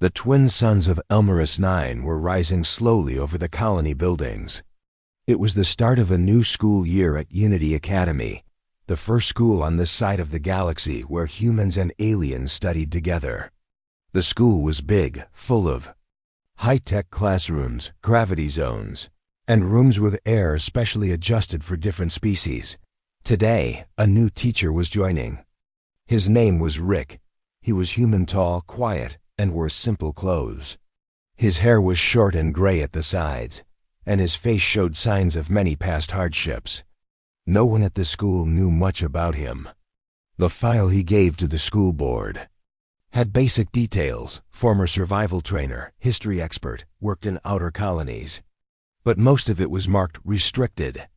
The twin suns of Elmerus 9 were rising slowly over the colony buildings. It was the start of a new school year at Unity Academy, the first school on this side of the galaxy where humans and aliens studied together. The school was big, full of high-tech classrooms, gravity zones, and rooms with air specially adjusted for different species. Today, a new teacher was joining. His name was Rick. He was human tall, quiet, and wore simple clothes. His hair was short and gray at the sides, and his face showed signs of many past hardships. No one at the school knew much about him. The file he gave to the school board had basic details: former survival trainer, history expert, worked in outer colonies. But most of it was marked restricted.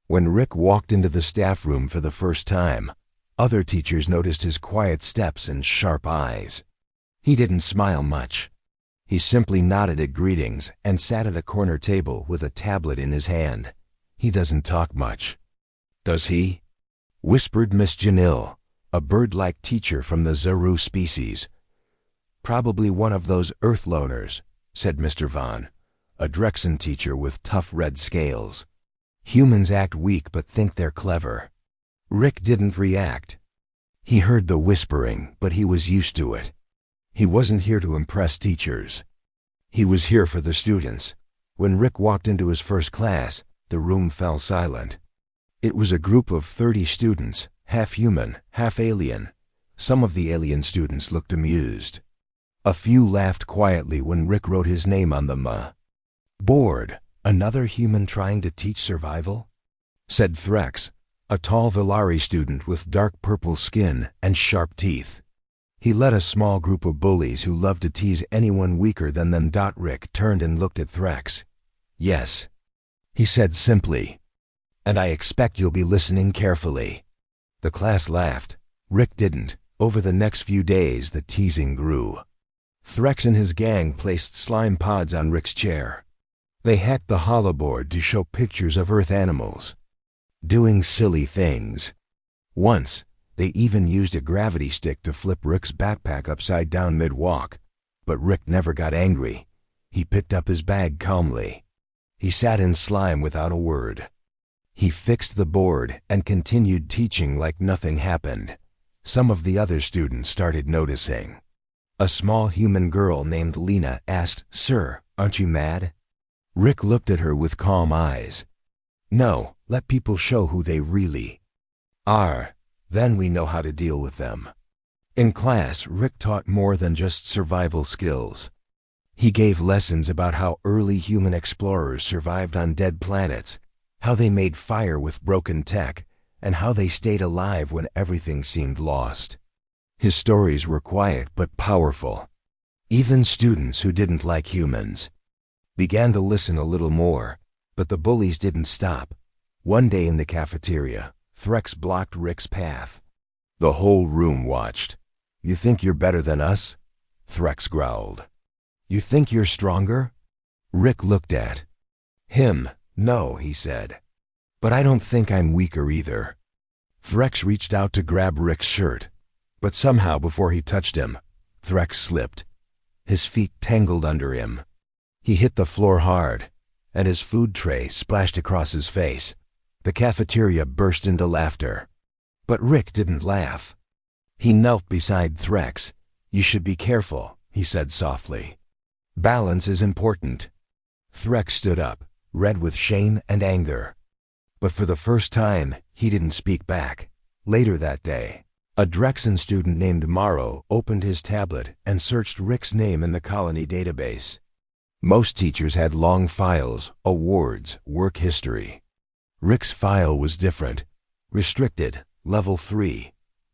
When Rick walked into the staff room for the first time, other teachers noticed his quiet steps and sharp eyes. He didn't smile much. He simply nodded at greetings and sat at a corner table with a tablet in his hand. He doesn't talk much. Does he? Whispered Miss Janil, a bird-like teacher from the Zaru species. Probably one of those Earth loners, said Mr. Vaughn, a Drexen teacher with tough red scales. Humans act weak but think they're clever. Rick didn't react. He heard the whispering, but he was used to it. He wasn't here to impress teachers. He was here for the students. When Rick walked into his first class, the room fell silent. It was a group of 30 students, half human, half alien. Some of the alien students looked amused. A few laughed quietly when Rick wrote his name on the board. Another human trying to teach survival? Said Threx, a tall Villari student with dark purple skin and sharp teeth. He led a small group of bullies who loved to tease anyone weaker than them. Rick turned and looked at Threx. Yes, he said simply, and I expect you'll be listening carefully. The class laughed. Rick didn't. Over the next few days, the teasing grew. Threx and his gang placed slime pods on Rick's chair. They hacked the holoboard to show pictures of Earth animals doing silly things. Once, they even used a gravity stick to flip Rick's backpack upside down mid-walk. But Rick never got angry. He picked up his bag calmly. He sat in slime without a word. He fixed the board and continued teaching like nothing happened. Some of the other students started noticing. A small human girl named Lena asked, "Sir, aren't you mad?" Rick looked at her with calm eyes. "No, let people show who they really are. Then we know how to deal with them." In class, Rick taught more than just survival skills. He gave lessons about how early human explorers survived on dead planets, how they made fire with broken tech, and how they stayed alive when everything seemed lost. His stories were quiet but powerful. Even students who didn't like humans began to listen a little more, but the bullies didn't stop. One day in the cafeteria, Threx blocked Rick's path. The whole room watched. "You think you're better than us?" Threx growled. "You think you're stronger?" Rick looked at him. "No," he said. "But I don't think I'm weaker either." Threx reached out to grab Rick's shirt, but somehow before he touched him, Threx slipped. His feet tangled under him. He hit the floor hard, and his food tray splashed across his face. The cafeteria burst into laughter. But Rick didn't laugh. He knelt beside Threx. "You should be careful," he said softly. "Balance is important." Threx stood up, red with shame and anger. But for the first time, he didn't speak back. Later that day, a Drexen student named Morrow opened his tablet and searched Rick's name in the colony database. Most teachers had long files, awards, work history. Rick's file was different. Restricted, level 3,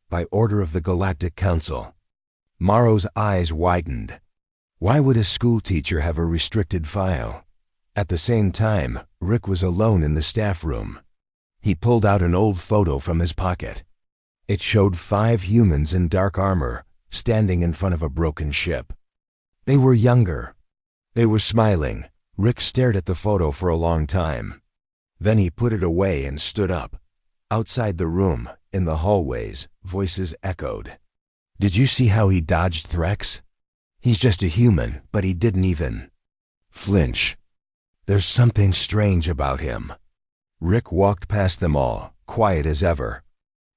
by order of the Galactic Council. Morrow's eyes widened. Why would a school teacher have a restricted file? At the same time, Rick was alone in the staff room. He pulled out an old photo from his pocket. It showed 5 humans in dark armor, standing in front of a broken ship. They were younger. They were smiling. Rick stared at the photo for a long time. Then he put it away and stood up. Outside the room, in the hallways, voices echoed. "Did you see how he dodged Threx?" He's just a human, but he didn't even flinch. There's something strange about him. Rick walked past them all, quiet as ever.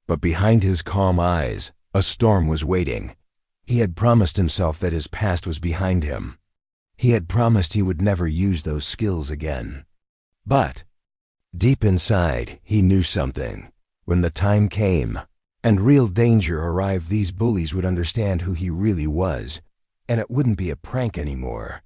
But behind his calm eyes, a storm was waiting. He had promised himself that his past was behind him. He had promised he would never use those skills again. But deep inside, he knew something. When the time came, and real danger arrived, these bullies would understand who he really was, and it wouldn't be a prank anymore.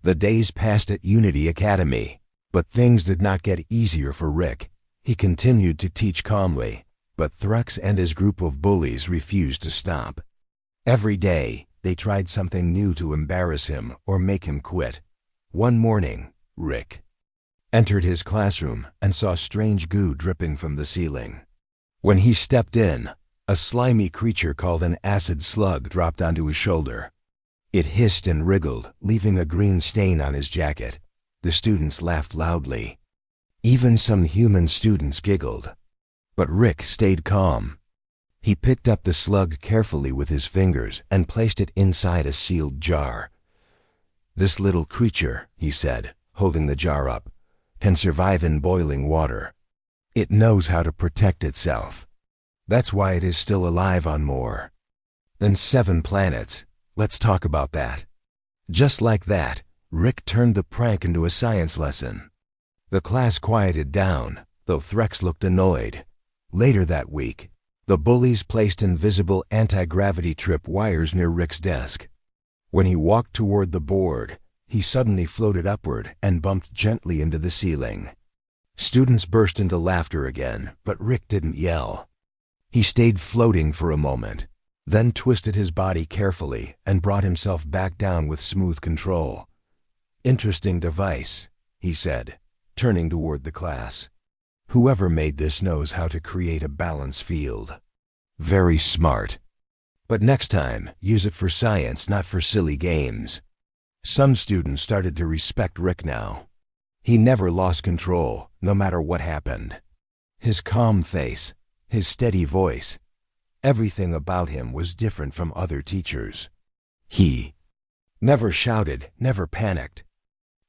The days passed at Unity Academy, but things did not get easier for Rick. He continued to teach calmly, but Threx and his group of bullies refused to stop. Every day, they tried something new to embarrass him or make him quit. One morning, Rick entered his classroom and saw strange goo dripping from the ceiling. When he stepped in, a slimy creature called an acid slug dropped onto his shoulder. It hissed and wriggled, leaving a green stain on his jacket. The students laughed loudly. Even some human students giggled. But Rick stayed calm. He picked up the slug carefully with his fingers and placed it inside a sealed jar. "This little creature," he said, holding the jar up, "can survive in boiling water. It knows how to protect itself. That's why it is still alive on more than 7 planets. Let's talk about that." Just like that, Rick turned the prank into a science lesson. The class quieted down, though Threx looked annoyed. Later that week, the bullies placed invisible anti-gravity trip wires near Rick's desk. When he walked toward the board, he suddenly floated upward and bumped gently into the ceiling. Students burst into laughter again, but Rick didn't yell. He stayed floating for a moment, then twisted his body carefully and brought himself back down with smooth control. "Interesting device," he said, turning toward the class. "Whoever made this knows how to create a balance field. Very smart. But next time, use it for science, not for silly games." Some students started to respect Rick now. He never lost control, no matter what happened. His calm face, his steady voice, everything about him was different from other teachers. He never shouted, never panicked.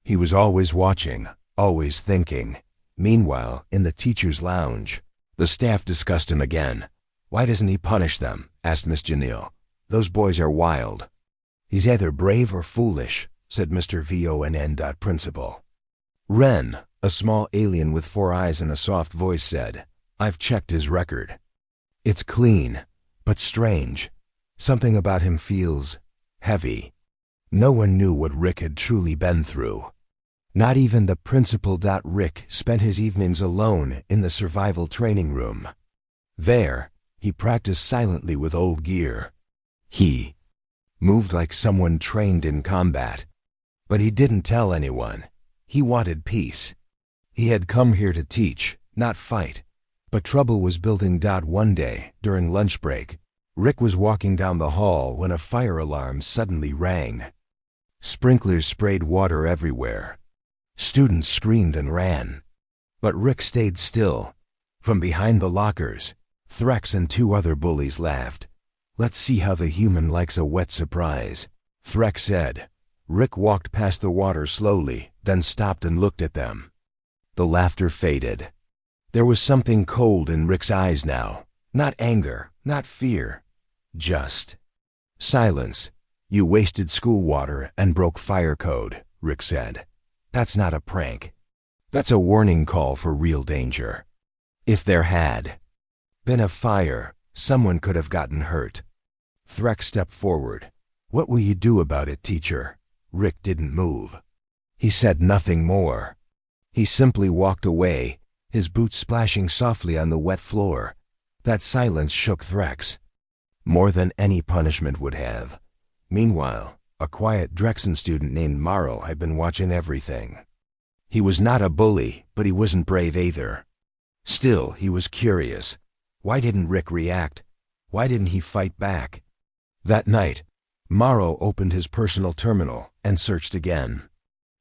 He was always watching, always thinking. Meanwhile, in the teacher's lounge, the staff discussed him again. "Why doesn't he punish them?" asked Miss Janelle. "Those boys are wild." "He's either brave or foolish," said Mr. VONN. Principal. Ren, a small alien with 4 eyes and a soft voice, said, "I've checked his record. It's clean, but strange. Something about him feels heavy." No one knew what Rick had truly been through. Not even the principal. Rick spent his evenings alone in the survival training room. There, he practiced silently with old gear. He moved like someone trained in combat. But he didn't tell anyone. He wanted peace. He had come here to teach, not fight. But trouble was building. One day, during lunch break, Rick was walking down the hall when a fire alarm suddenly rang. Sprinklers sprayed water everywhere. Students screamed and ran. But Rick stayed still. From behind the lockers, Threx and 2 other bullies laughed. "Let's see how the human likes a wet surprise," Threx said. Rick walked past the water slowly, then stopped and looked at them. The laughter faded. There was something cold in Rick's eyes now. Not anger, not fear. Just silence. "You wasted school water and broke fire code," Rick said. "That's not a prank. That's a warning call for real danger. If there had been a fire, someone could have gotten hurt." Threx stepped forward. "What will you do about it, teacher?" Rick didn't move. He said nothing more. He simply walked away, his boots splashing softly on the wet floor. That silence shook Threx more than any punishment would have. Meanwhile, a quiet Drexen student named Morrow had been watching everything. He was not a bully, but he wasn't brave either. Still, he was curious. Why didn't Rick react? Why didn't he fight back? That night, Morrow opened his personal terminal and searched again.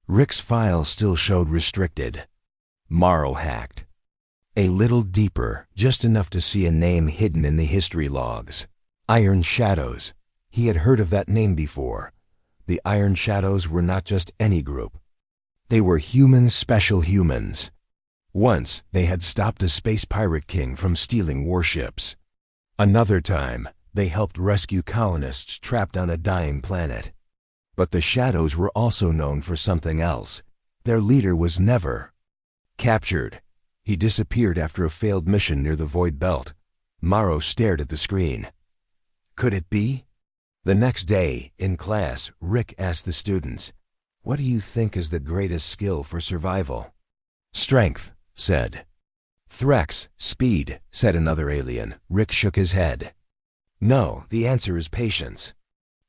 Rick's file still showed restricted. Morrow hacked a little deeper, just enough to see a name hidden in the history logs. Iron Shadows. He had heard of that name before, The Iron Shadows were not just any group. They were human special humans. Once, they had stopped a space pirate king from stealing warships. Another time, they helped rescue colonists trapped on a dying planet. But the Shadows were also known for something else. Their leader was never captured. He disappeared after a failed mission near the Void Belt. Morrow stared at the screen. Could it be? The next day, in class, Rick asked the students, "What do you think is the greatest skill for survival?" "Strength," said Threx. "Speed," said another alien. Rick shook his head. "No, the answer is patience."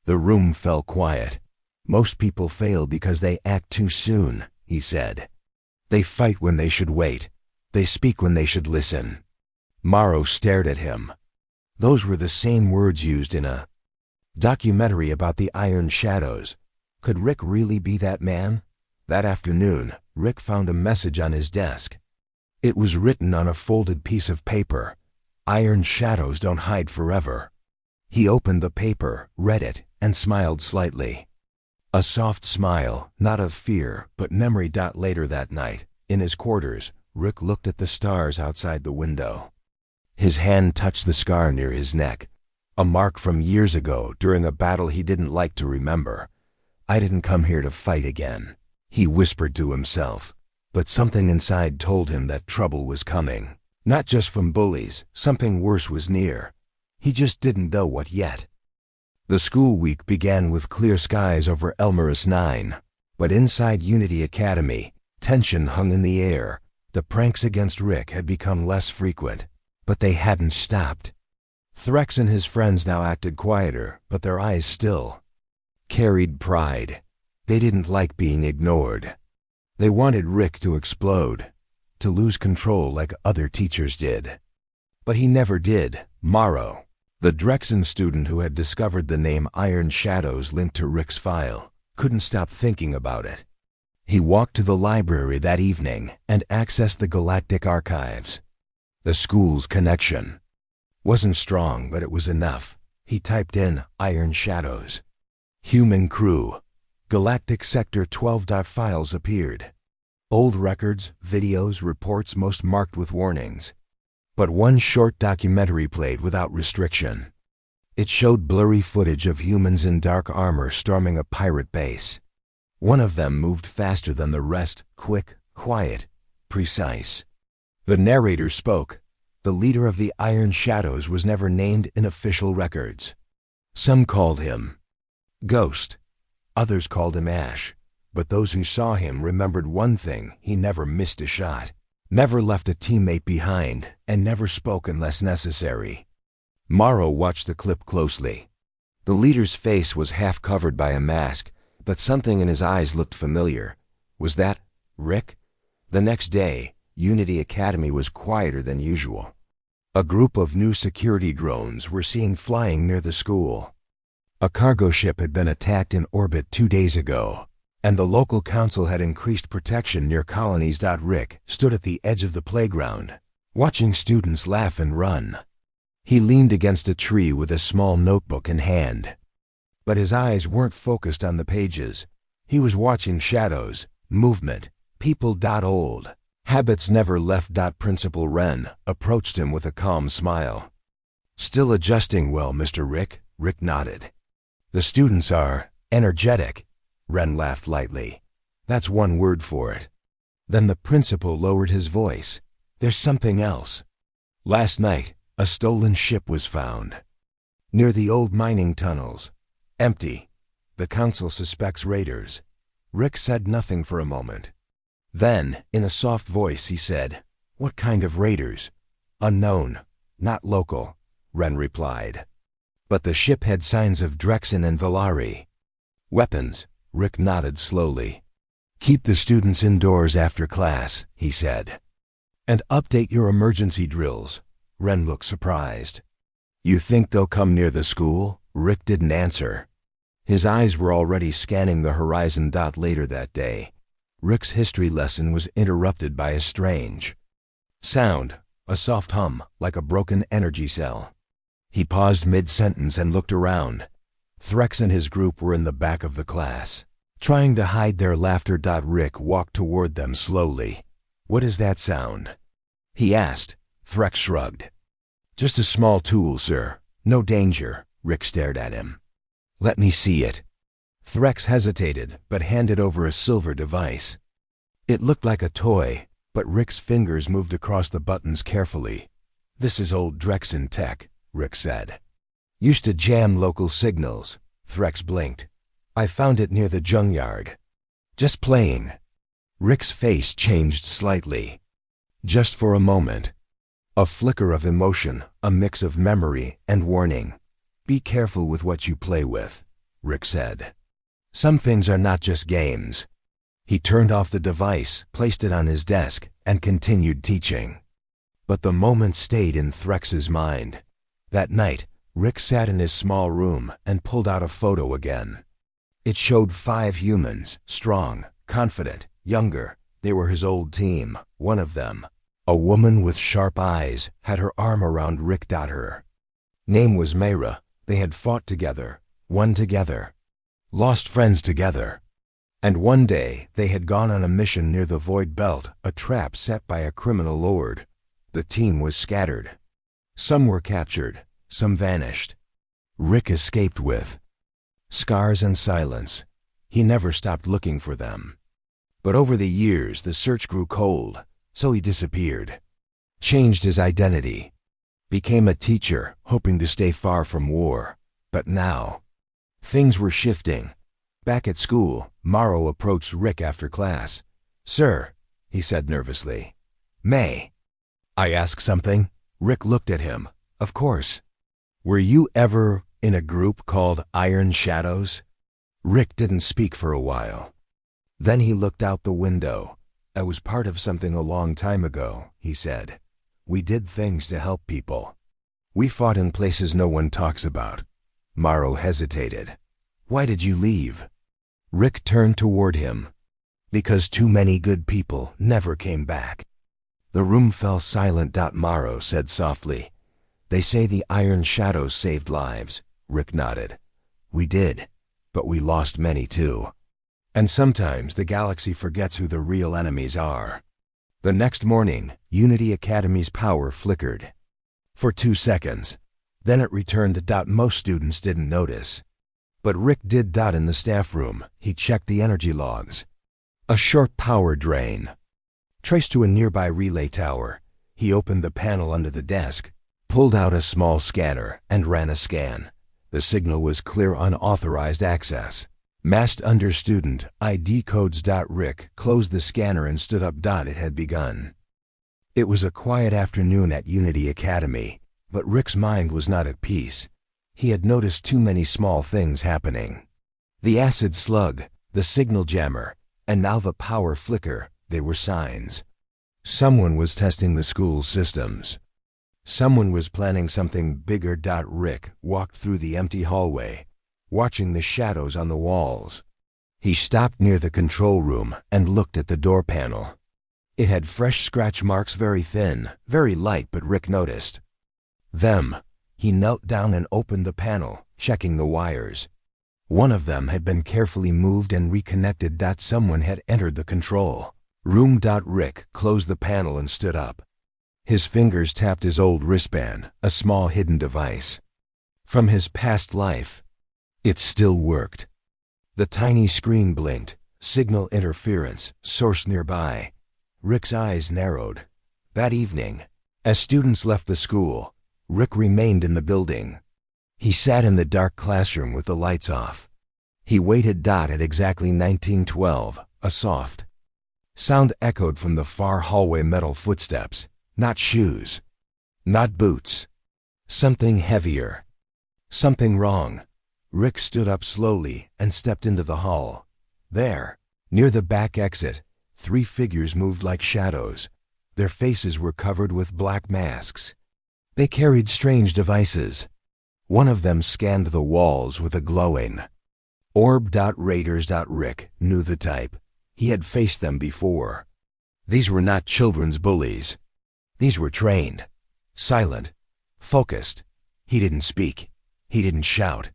The room fell quiet. "Most people fail because they act too soon," he said. "They fight when they should wait. They speak when they should listen." Morrow stared at him. Those were the same words used in a documentary about the Iron Shadows. Could Rick really be that man? That afternoon, Rick found a message on his desk. It was written on a folded piece of paper. "Iron Shadows don't hide forever." He opened the paper, read it, and smiled slightly. A soft smile, not of fear, but memory. Later that night, in his quarters, Rick looked at the stars outside the window. His hand touched the scar near his neck, a mark from years ago during a battle he didn't like to remember. "I didn't come here to fight again," he whispered to himself. But something inside told him that trouble was coming. Not just from bullies, something worse was near. He just didn't know what yet. The school week began with clear skies over Elmerus 9. But inside Unity Academy, tension hung in the air. The pranks against Rick had become less frequent, but they hadn't stopped. Threx and his friends now acted quieter, but their eyes still carried pride. They didn't like being ignored. They wanted Rick to explode, to lose control like other teachers did. But he never did. Morrow, the Drexen student who had discovered the name Iron Shadows linked to Rick's file, couldn't stop thinking about it. He walked to the library that evening and accessed the Galactic Archives. The school's connection wasn't strong, but it was enough. He typed in Iron Shadows. Human crew. Galactic Sector 12. Files appeared. Old records, videos, reports, most marked with warnings. But one short documentary played without restriction. It showed blurry footage of humans in dark armor storming a pirate base. One of them moved faster than the rest, quick, quiet, precise. The narrator spoke. The leader of the Iron Shadows was never named in official records. Some called him Ghost. Others called him Ash. But those who saw him remembered one thing: he never missed a shot, never left a teammate behind, and never spoke unless necessary. Morrow watched the clip closely. The leader's face was half covered by a mask, but something in his eyes looked familiar. Was that Rick? The next day, Unity Academy was quieter than usual. A group of new security drones were seen flying near the school. A cargo ship had been attacked in orbit 2 days ago, and the local council had increased protection near colonies. Rick stood at the edge of the playground, watching students laugh and run. He leaned against a tree with a small notebook in hand. But his eyes weren't focused on the pages. He was watching shadows, movement, people. Old habits never left. Principal Wren approached him with a calm smile. "Still adjusting well, Mr. Rick?" Rick nodded. "The students are energetic." Wren laughed lightly. "That's one word for it." Then the principal lowered his voice. "There's something else. Last night, a stolen ship was found near the old mining tunnels. Empty. The council suspects raiders." Rick said nothing for a moment. Then, in a soft voice, he said, "What kind of raiders?" "Unknown. Not local," Wren replied. "But the ship had signs of Drexen and Valari." "Weapons," Rick nodded slowly. "Keep the students indoors after class," he said. "And update your emergency drills." Wren looked surprised. "You think they'll come near the school?" Rick didn't answer. His eyes were already scanning the horizon. Later that day, Rick's history lesson was interrupted by a strange sound, a soft hum, like a broken energy cell. He paused mid-sentence and looked around. Threx and his group were in the back of the class, trying to hide their laughter. Rick walked toward them slowly. "What is that sound?" he asked. Threx shrugged. "Just a small tool, sir. No danger." Rick stared at him. "Let me see it." Threx hesitated, but handed over a silver device. It looked like a toy, but Rick's fingers moved across the buttons carefully. "This is old Drexen tech," Rick said. "Used to jam local signals." Threx blinked. "I found it near the junkyard. Just playing." Rick's face changed slightly. Just for a moment. A flicker of emotion, a mix of memory and warning. "Be careful with what you play with," Rick said. "Some things are not just games." He turned off the device, placed it on his desk, and continued teaching. But the moment stayed in Threx's mind. That night, Rick sat in his small room and pulled out a photo again. It showed 5 humans, strong, confident, younger. They were his old team. One of them, a woman with sharp eyes, had her arm around Rick. Her name was Mayra. They had fought together, won together, lost friends together. And one day, they had gone on a mission near the Void Belt, a trap set by a criminal lord. The team was scattered. Some were captured, some vanished. Rick escaped with scars and silence. He never stopped looking for them. But over the years, the search grew cold, so he disappeared. Changed his identity. Became a teacher, hoping to stay far from war. But now, things were shifting. Back at school, Morrow approached Rick after class. "Sir," he said nervously. "May I ask something?" Rick looked at him. "Of course. Were you ever in a group called Iron Shadows?" Rick didn't speak for a while. Then he looked out the window. "I was part of something a long time ago," he said. "We did things to help people. We fought in places no one talks about." Morrow hesitated. "Why did you leave?" Rick turned toward him. "Because too many good people never came back." The room fell silent. Morrow said softly, "They say the Iron Shadows saved lives." Rick nodded. "We did, but we lost many too. And sometimes the galaxy forgets who the real enemies are." The next morning, Unity Academy's power flickered. For 2 seconds. Then it returned. Most students didn't notice. But Rick did. In the staff room, he checked the energy logs. A short power drain. Traced to a nearby relay tower. He opened the panel under the desk, pulled out a small scanner, and ran a scan. The signal was clear. Unauthorized access. Masked under student ID codes. Rick closed the scanner and stood up. It had begun. It was a quiet afternoon at Unity Academy, but Rick's mind was not at peace. He had noticed too many small things happening. The acid slug, the signal jammer, and now the power flicker. They were signs. Someone was testing the school's systems. Someone was planning something bigger. Rick walked through the empty hallway, watching the shadows on the walls. He stopped near the control room and looked at the door panel. It had fresh scratch marks, very thin, very light, but Rick noticed them. He knelt down and opened the panel, checking the wires. One of them had been carefully moved and reconnected. Someone had entered the control room. Rick closed the panel and stood up. His fingers tapped his old wristband, a small hidden device from his past life. It still worked. The tiny screen blinked. Signal interference, source nearby. Rick's eyes narrowed. That evening, as students left the school, Rick remained in the building. He sat in the dark classroom with the lights off. He waited. At exactly 1912, a soft sound echoed from the far hallway. Metal footsteps. Not shoes. Not boots. Something heavier. Something wrong. Rick stood up slowly and stepped into the hall. There, near the back exit, 3 figures moved like shadows. Their faces were covered with black masks. They carried strange devices. One of them scanned the walls with a glowing orb. Raiders. Rick knew the type. He had faced them before. These were not children's bullies. These were trained, silent, focused. He didn't speak. He didn't shout.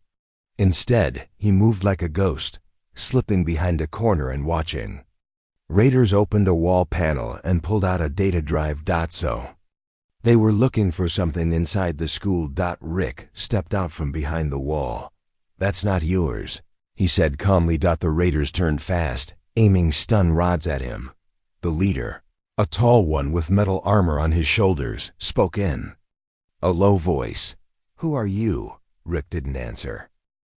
Instead, he moved like a ghost, slipping behind a corner and watching. Raiders opened a wall panel and pulled out a data drive. So they were looking for something inside the school. Rick stepped out from behind the wall. "That's not yours," he said calmly. The raiders turned fast, aiming stun rods at him. The leader, a tall one with metal armor on his shoulders, spoke in a low voice. "Who are you?" Rick didn't answer.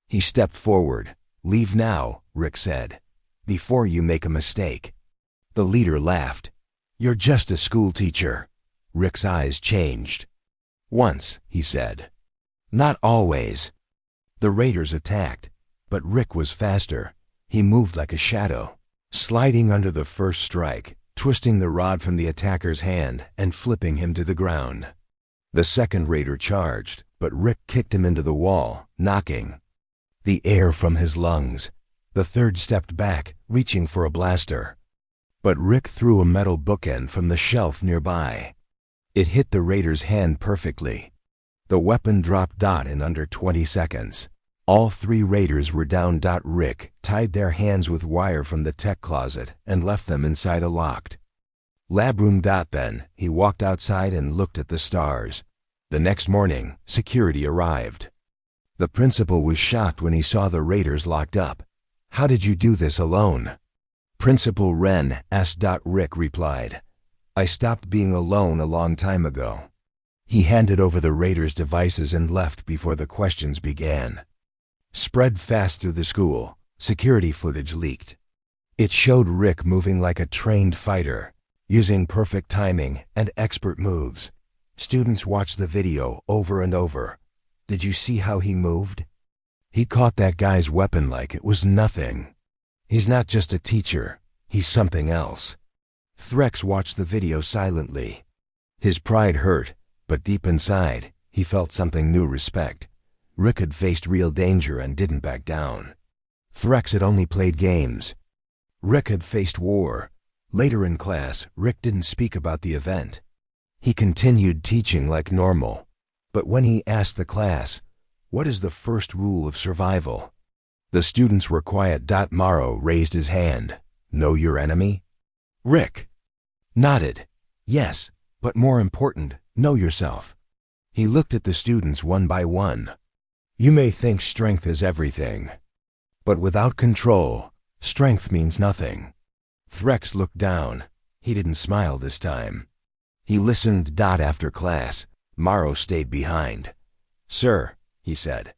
He stepped forward. "Leave now," Rick said, "before you make a mistake." The leader laughed. "You're just a school teacher." Rick's eyes changed. "Once," he said. "Not always." The raiders attacked, but Rick was faster. He moved like a shadow, sliding under the first strike, twisting the rod from the attacker's hand and flipping him to the ground. The second raider charged, but Rick kicked him into the wall, knocking the air from his lungs. The third stepped back, reaching for a blaster. But Rick threw a metal bookend from the shelf nearby. It hit the raider's hand perfectly. The weapon dropped. In under 20 seconds. All 3 raiders were down. Rick tied their hands with wire from the tech closet and left them inside a locked lab room. Then he walked outside and looked at the stars. The next morning, security arrived. The principal was shocked when he saw the raiders locked up. "How did you do this alone?" Principal Wren asked. Rick replied, "I stopped being alone a long time ago." He handed over the raiders' devices and left before the questions began. Spread fast through the school, security footage leaked. It showed Rick moving like a trained fighter, using perfect timing and expert moves. Students watched the video over and over. "Did you see how he moved? He caught that guy's weapon like it was nothing. He's not just a teacher, he's something else." Threx watched the video silently. His pride hurt, but deep inside, he felt something new: respect. Rick had faced real danger and didn't back down. Threx had only played games. Rick had faced war. Later in class, Rick didn't speak about the event. He continued teaching like normal. But when he asked the class, "What is the first rule of survival?" the students were quiet. Morrow raised his hand. "Know your enemy?" Rick nodded. "Yes, but more important, know yourself." He looked at the students one by one. "You may think strength is everything, but without control, strength means nothing." Threx looked down. He didn't smile this time. He listened. After class, Morrow stayed behind. "Sir," he said,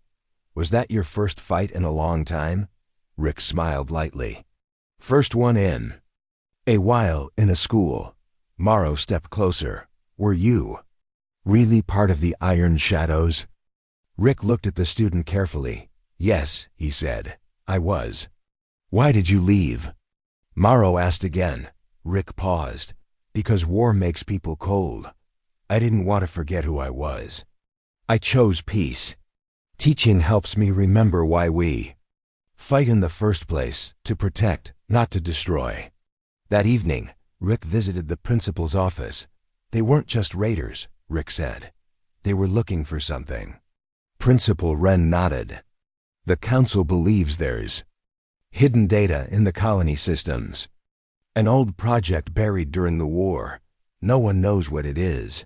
"was that your first fight in a long time?" Rick smiled lightly. "First one in a while in a school." Morrow stepped closer. "Were you really part of the Iron Shadows?" Rick looked at the student carefully. "Yes," he said, "I was." "Why did you leave?" Morrow asked again. Rick paused. "Because war makes people cold. I didn't want to forget who I was. I chose peace. Teaching helps me remember why we fight in the first place, to protect, not to destroy." That evening, Rick visited the principal's office. "They weren't just raiders," Rick said. "They were looking for something." Principal Wren nodded. "The council believes there's hidden data in the colony systems. An old project buried during the war. No one knows what it is.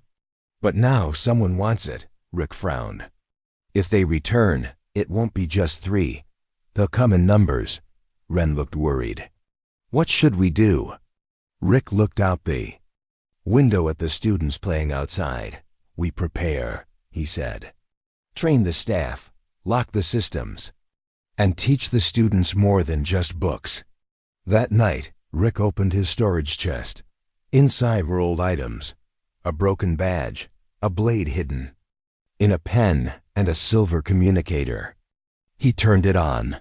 But now someone wants it." Rick frowned. "If they return, it won't be just 3. They'll come in numbers." Wren looked worried. "What should we do?" Rick looked out the window at the students playing outside. "We prepare," he said. "Train the staff, lock the systems, and teach the students more than just books." That night, Rick opened his storage chest. Inside were old items: a broken badge, a blade hidden in a pen, and a silver communicator. He turned it on.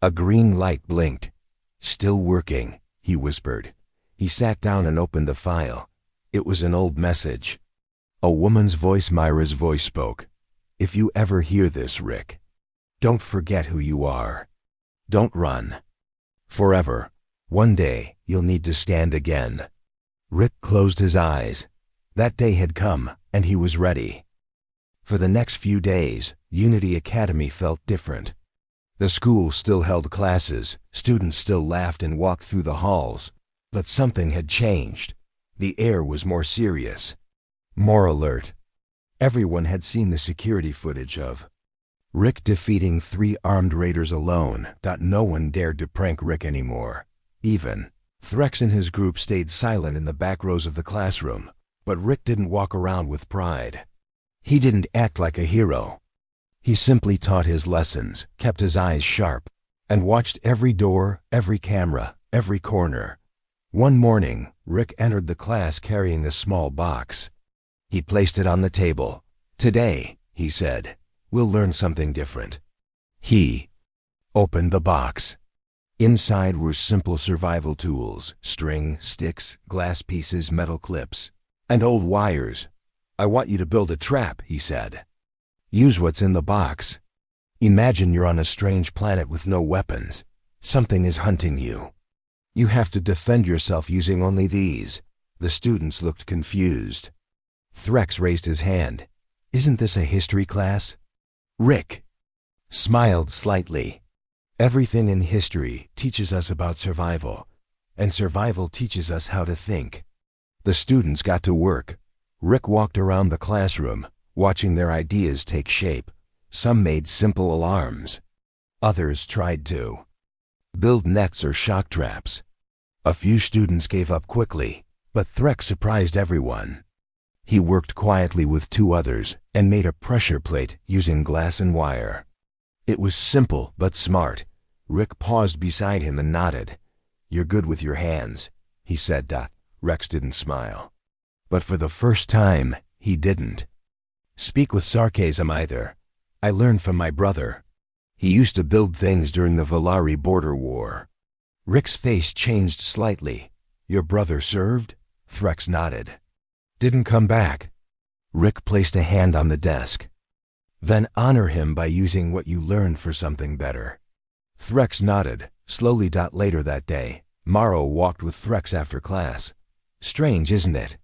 A green light blinked. "Still working," he whispered. He sat down and opened the file. It was an old message. A woman's voice, Myra's voice, spoke. "If you ever hear this, Rick, don't forget who you are. Don't run. Forever. One day, you'll need to stand again." Rick closed his eyes. That day had come, and he was ready. For the next few days, Unity Academy felt different. The school still held classes, students still laughed and walked through the halls, but something had changed. The air was more serious, more alert. Everyone had seen the security footage of Rick defeating 3 armed raiders alone. No one dared to prank Rick anymore. Even Threx and his group stayed silent in the back rows of the classroom, but Rick didn't walk around with pride. He didn't act like a hero. He simply taught his lessons, kept his eyes sharp, and watched every door, every camera, every corner. One morning, Rick entered the class carrying a small box. He placed it on the table. "Today," he said, "we'll learn something different." He opened the box. Inside were simple survival tools: string, sticks, glass pieces, metal clips, and old wires. "I want you to build a trap," he said. "Use what's in the box. Imagine you're on a strange planet with no weapons. Something is hunting you. You have to defend yourself using only these." The students looked confused. Threx raised his hand. "Isn't this a history class?" Rick smiled slightly. "Everything in history teaches us about survival, and survival teaches us how to think." The students got to work. Rick walked around the classroom, watching their ideas take shape. Some made simple alarms. Others tried to build nets or shock traps. A few students gave up quickly, but Threx surprised everyone. He worked quietly with 2 others and made a pressure plate using glass and wire. It was simple but smart. Rick paused beside him and nodded. "You're good with your hands," he said. Rex didn't smile. But for the first time, he didn't speak with sarcasm either. "I learned from my brother. He used to build things during the Valari border war." Rick's face changed slightly. "Your brother served?" Threx nodded. "Didn't come back." Rick placed a hand on the desk. "Then honor him by using what you learned for something better." Threx nodded. Slowly. Later that day, Morrow walked with Threx after class. "Strange, isn't it?"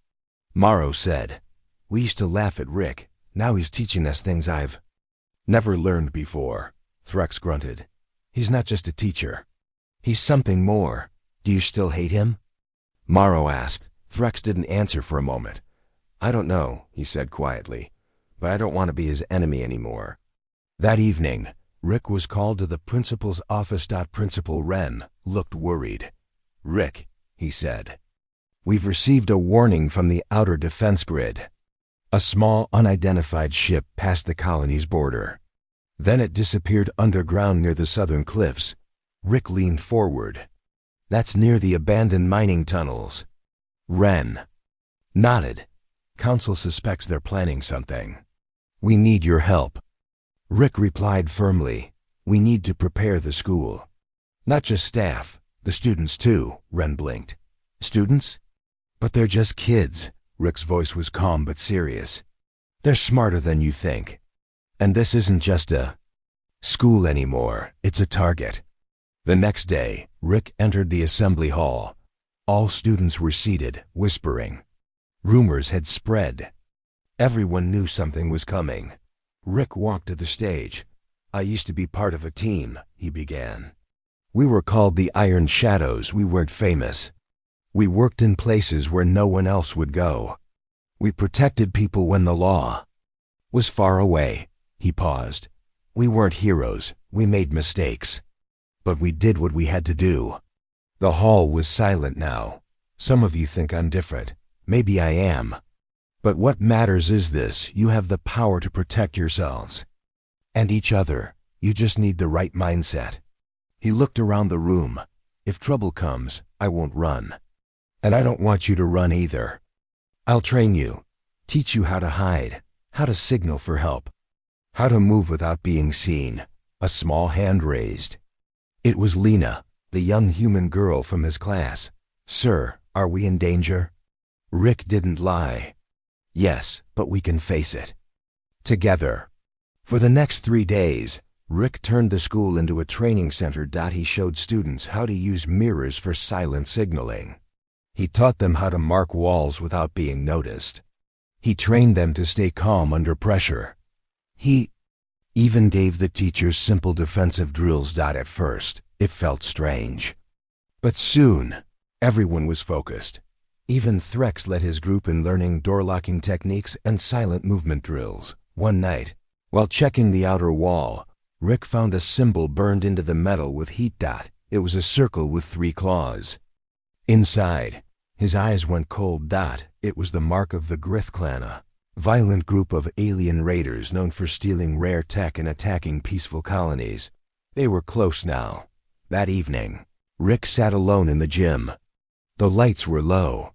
Morrow said. "We used to laugh at Rick. Now he's teaching us things I've never learned before." Threx grunted. "He's not just a teacher. He's something more. Do you still hate him?" Morrow asked. Threx didn't answer for a moment. "I don't know," he said quietly, "but I don't want to be his enemy anymore." That evening, Rick was called to the principal's office. Principal Wren looked worried. "Rick," he said, "we've received a warning from the outer defense grid." A small, unidentified ship passed the colony's border. Then it disappeared underground near the southern cliffs. Rick leaned forward. "That's near the abandoned mining tunnels." Wren nodded. "Council suspects they're planning something. We need your help." Rick replied firmly. "We need to prepare the school. Not just staff, the students too." Wren blinked. "Students? But they're just kids." Rick's voice was calm but serious. "They're smarter than you think. And this isn't just a school anymore, it's a target." The next day, Rick entered the assembly hall. All students were seated, whispering. Rumors had spread. Everyone knew something was coming. Rick walked to the stage. "I used to be part of a team," he began. "We were called the Iron Shadows. We weren't famous. We worked in places where no one else would go. We protected people when the law was far away." He paused. "We weren't heroes. We made mistakes. But we did what we had to do." The hall was silent now. "Some of you think I'm different. Maybe I am. But what matters is this: you have the power to protect yourselves and each other. You just need the right mindset." He looked around the room. "If trouble comes, I won't run. And I don't want you to run either. I'll train you, teach you how to hide, how to signal for help, how to move without being seen." A small hand raised. It was Lena, the young human girl from his class. "Sir, are we in danger?" Rick didn't lie. "Yes, but we can face it together." For the next 3 days, Rick turned the school into a training center. He showed students how to use mirrors for silent signaling. He taught them how to mark walls without being noticed. He trained them to stay calm under pressure. He Even gave the teachers simple defensive drills. At first, it felt strange. But soon, everyone was focused. Even Threx led his group in learning door-locking techniques and silent movement drills. One night, while checking the outer wall, Rick found a symbol burned into the metal with heat. It was a circle with 3 claws. Inside, his eyes went cold. It was the mark of the Grith Clan, a violent group of alien raiders known for stealing rare tech and attacking peaceful colonies. They were close now. That evening, Rick sat alone in the gym. The lights were low.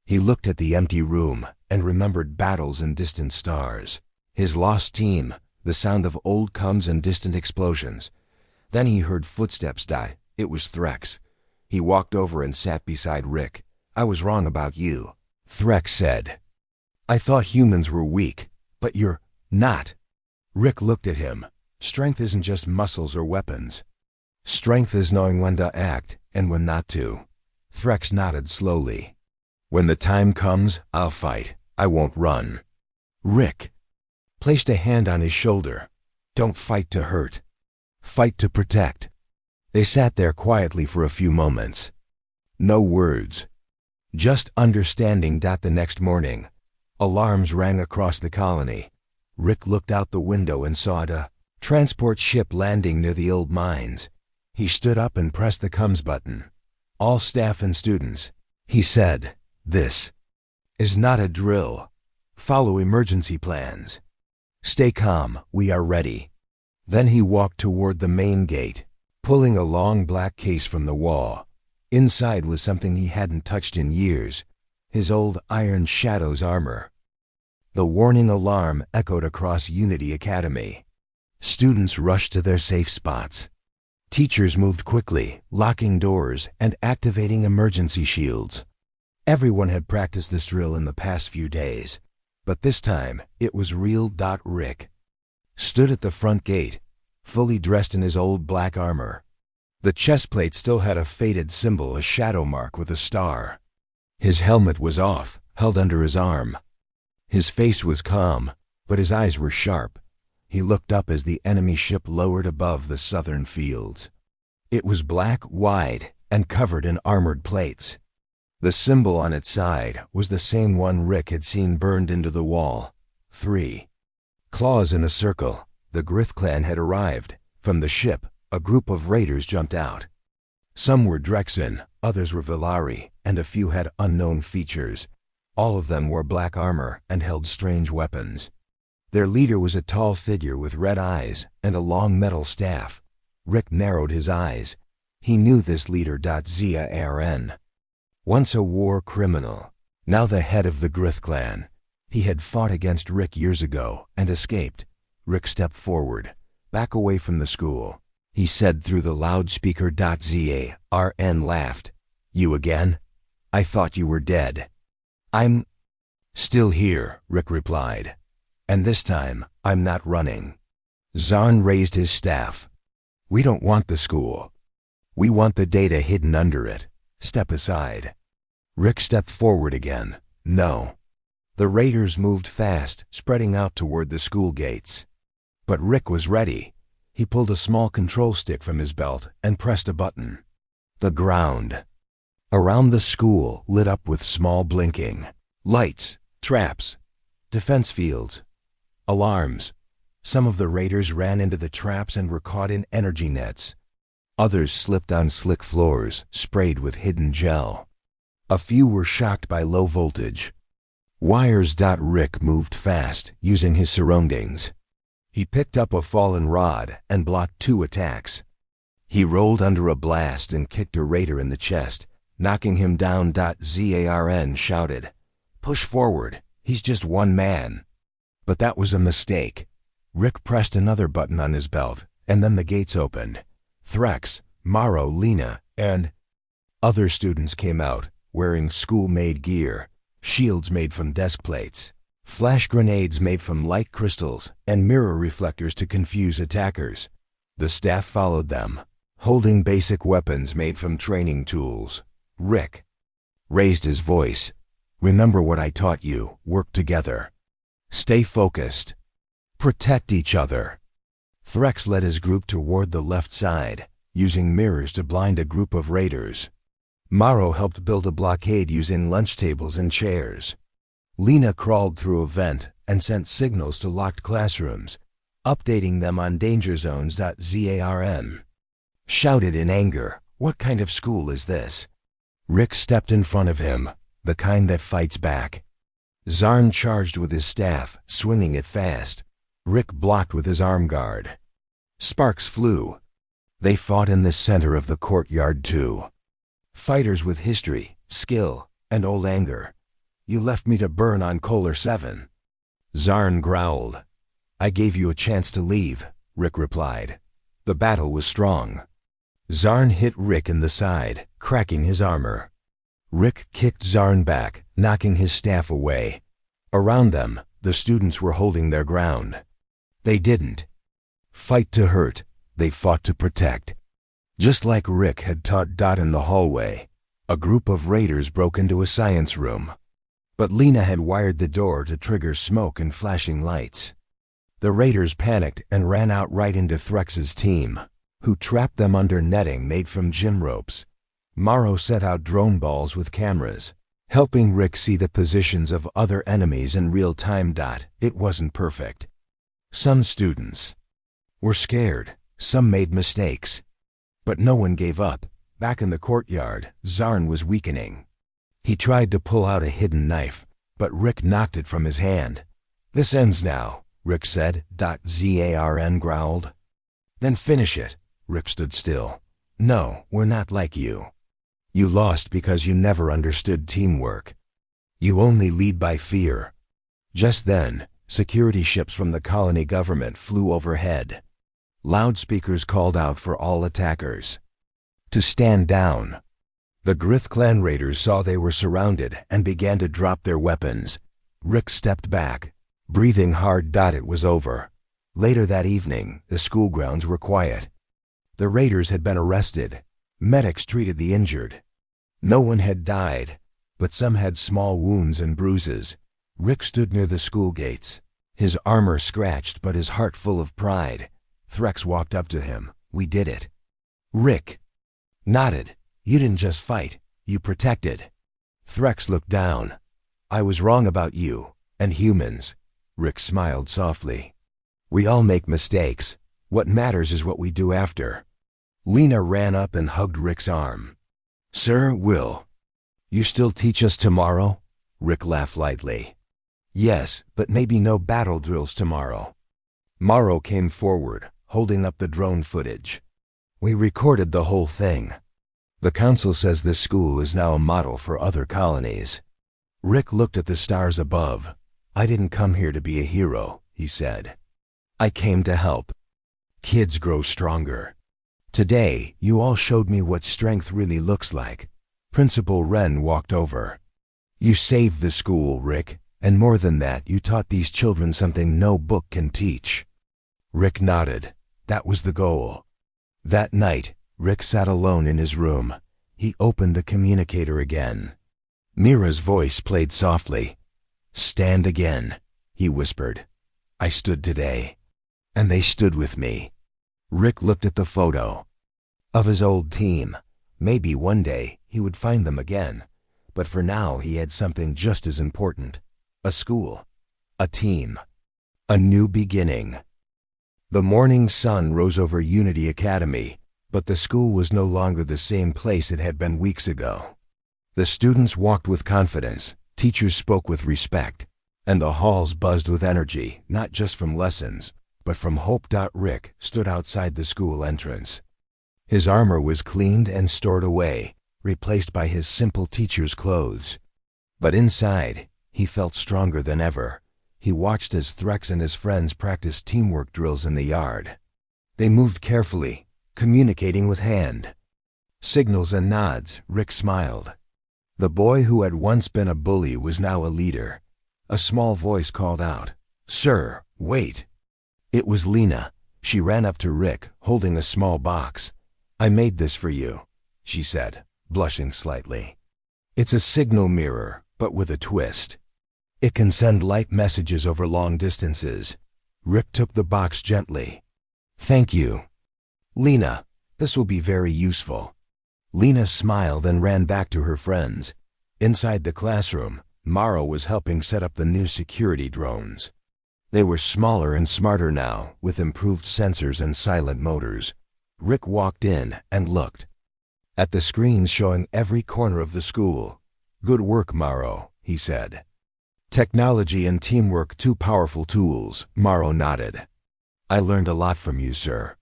He looked at the empty room and remembered battles and distant stars. His lost team, the sound of old comms and distant explosions. Then he heard footsteps. It was Threx. He walked over and sat beside Rick. "I was wrong about you," Threx said. "I thought humans were weak, but you're not." Rick looked at him. Strength isn't just muscles or weapons. Strength is knowing when to act and when not to. Threx nodded slowly. "When the time comes, I'll fight. I won't run." Rick placed a hand on his shoulder. "Don't fight to hurt. Fight to protect." They sat there quietly for a few moments. No words, just understanding. The next morning, alarms rang across the colony. Rick looked out the window and saw a transport ship landing near the old mines. He stood up and pressed the comms button. "All staff and students," he said, "this is not a drill. Follow emergency plans. Stay calm, we are ready." Then he walked toward the main gate, pulling a long black case from the wall. Inside was something he hadn't touched in years, his old Iron Shadows armor. The warning alarm echoed across Unity Academy. Students rushed to their safe spots. Teachers moved quickly, locking doors and activating emergency shields. Everyone had practiced this drill in the past few days, but this time it was real. Rick stood at the front gate, fully dressed in his old black armor. The chest plate still had a faded symbol, a shadow mark with a star. His helmet was off, held under his arm. His face was calm, but his eyes were sharp. He looked up as the enemy ship lowered above the southern fields. It was black, wide, and covered in armored plates. The symbol on its side was the same one Rick had seen burned into the wall. 3 claws in a circle. The Grith clan had arrived. From the ship, a group of raiders jumped out. Some were Drexen, others were Villari, and a few had unknown features. All of them wore black armor and held strange weapons. Their leader was a tall figure with red eyes and a long metal staff. Rick narrowed his eyes. He knew this leader. Zarn. Once a war criminal, now the head of the Grith clan. He had fought against Rick years ago and escaped. Rick stepped forward, back away from the school. He said through the loudspeaker. Zarn laughed. "You again? I thought you were dead." "I'm still here," Rick replied. "And this time, I'm not running." Zarn raised his staff. "We don't want the school. We want the data hidden under it. Step aside." Rick stepped forward again. "No." The raiders moved fast, spreading out toward the school gates. But Rick was ready. He pulled a small control stick from his belt and pressed a button. The ground around the school lit up with small blinking lights, traps, defense fields, alarms. Some of the raiders ran into the traps and were caught in energy nets. Others slipped on slick floors, sprayed with hidden gel. A few were shocked by low voltage wires. Rick moved fast, using his surroundings. He picked up a fallen rod and blocked 2 attacks. He rolled under a blast and kicked a raider in the chest, knocking him down. Zarn shouted, "Push forward, he's just one man." But that was a mistake. Rick pressed another button on his belt, and then the gates opened. Threx, Maro, Lena, and other students came out, wearing school-made gear, shields made from desk plates, flash grenades made from light crystals, and mirror reflectors to confuse attackers. The staff followed them, holding basic weapons made from training tools. Rick raised his voice. "Remember what I taught you. Work together. Stay focused. Protect each other." Threx led his group toward the left side, using mirrors to blind a group of raiders. Morrow helped build a blockade using lunch tables and chairs. Lena crawled through a vent and sent signals to locked classrooms, updating them on dangerzones.zarm. Shouted in anger, "What kind of school is this?" Rick stepped in front of him, the kind that fights back. Zarn charged with his staff, swinging it fast. Rick blocked with his arm guard. Sparks flew. They fought in the center of the courtyard too. Fighters with history, skill, and old anger. "You left me to burn on Kohler 7. Zarn growled. "I gave you a chance to leave," Rick replied. The battle was strong. Zarn hit Rick in the side, cracking his armor. Rick kicked Zarn back, knocking his staff away. Around them, the students were holding their ground. They didn't fight to hurt, they fought to protect. Just like Rick had taught Dot in the hallway, a group of raiders broke into a science room. But Lena had wired the door to trigger smoke and flashing lights. The raiders panicked and ran out right into Threx's team, who trapped them under netting made from gym ropes. Morrow set out drone balls with cameras, helping Rick see the positions of other enemies in real time. It wasn't perfect. Some students were scared, some made mistakes. But no one gave up. Back in the courtyard, Zarn was weakening. He tried to pull out a hidden knife, but Rick knocked it from his hand. "This ends now," Rick said. Zarn growled. "Then finish it." Rick stood still. "No, we're not like you. You lost because you never understood teamwork. You only lead by fear." Just then, security ships from the colony government flew overhead. Loudspeakers called out for all attackers to stand down. The Grith clan raiders saw they were surrounded and began to drop their weapons. Rick stepped back, breathing hard. It was over. Later that evening, the school grounds were quiet. The raiders had been arrested. Medics treated the injured. No one had died, but some had small wounds and bruises. Rick stood near the school gates, his armor scratched but his heart full of pride. Threx walked up to him. "We did it." Rick nodded. "You didn't just fight, you protected." Threx looked down. "I was wrong about you, and humans." Rick smiled softly. "We all make mistakes. What matters is what we do after." Lena ran up and hugged Rick's arm. "Sir, Will, you still teach us tomorrow?" Rick laughed lightly. "Yes, but maybe no battle drills tomorrow." Morrow came forward, holding up the drone footage. "We recorded the whole thing. The council says this school is now a model for other colonies." Rick looked at the stars above. "I didn't come here to be a hero," he said. "I came to help kids grow stronger. Today, you all showed me what strength really looks like." Principal Wren walked over. "You saved the school, Rick, and more than that, you taught these children something no book can teach." Rick nodded. That was the goal. That night, Rick sat alone in his room. He opened the communicator again. Mira's voice played softly. "Stand again," he whispered. "I stood today, and they stood with me." Rick looked at the photo of his old team. Maybe one day he would find them again, but for now he had something just as important. A school, a team, a new beginning. The morning sun rose over Unity Academy, but the school was no longer the same place it had been weeks ago. The students walked with confidence, teachers spoke with respect, and the halls buzzed with energy, not just from lessons, but from hope. Rick stood outside the school entrance. His armor was cleaned and stored away, replaced by his simple teacher's clothes. But inside, he felt stronger than ever. He watched as Threx and his friends practiced teamwork drills in the yard. They moved carefully, communicating with hand signals and nods. Rick smiled. The boy who had once been a bully was now a leader. A small voice called out, "Sir, wait." It was Lena. She ran up to Rick, holding a small box. "I made this for you," she said, blushing slightly. "It's a signal mirror, but with a twist. It can send light messages over long distances." Rick took the box gently. Thank you. Lena, this will be very useful. Lena smiled and ran back to her friends. Inside the classroom, Morrow was helping set up the new security drones. They were smaller and smarter now, with improved sensors and silent motors. Rick walked in and looked at the screens showing every corner of the school. Good work, Morrow, he said. Technology and teamwork, two powerful tools, Morrow nodded. I learned a lot from you, sir.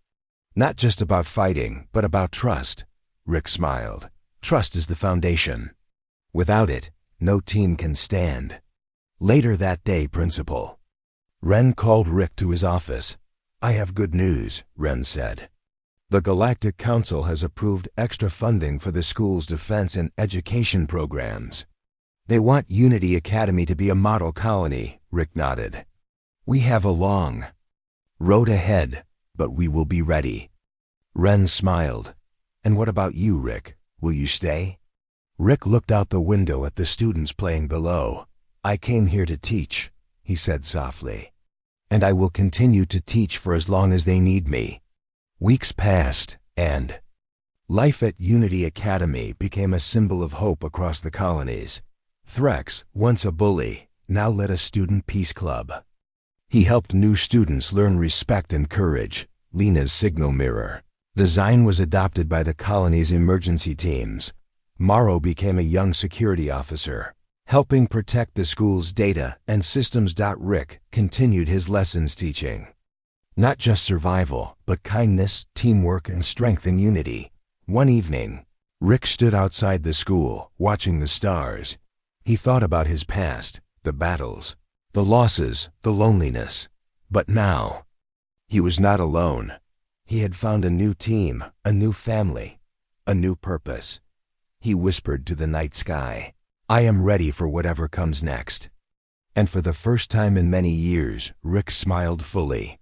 Not just about fighting, but about trust. Rick smiled. Trust is the foundation. Without it, no team can stand. Later that day, Principal Wren called Rick to his office. I have good news, Wren said. The Galactic Council has approved extra funding for the school's defense and education programs. They want Unity Academy to be a model colony, Rick nodded. We have a long road ahead, but we will be ready. Wren smiled. And what about you, Rick? Will you stay? Rick looked out the window at the students playing below. I came here to teach, he said softly. And I will continue to teach for as long as they need me. Weeks passed, and life at Unity Academy became a symbol of hope across the colonies. Threx, once a bully, now led a student peace club. He helped new students learn respect and courage. Lena's signal mirror design was adopted by the colony's emergency teams. Morrow became a young security officer, helping protect the school's data and systems. Rick continued his lessons teaching not just survival, but kindness, teamwork, and strength in unity. One evening, Rick stood outside the school, watching the stars. He thought about his past, the battles, the losses, the loneliness. But now, he was not alone. He had found a new team, a new family, a new purpose. He whispered to the night sky, I am ready for whatever comes next. And for the first time in many years, Rick smiled fully.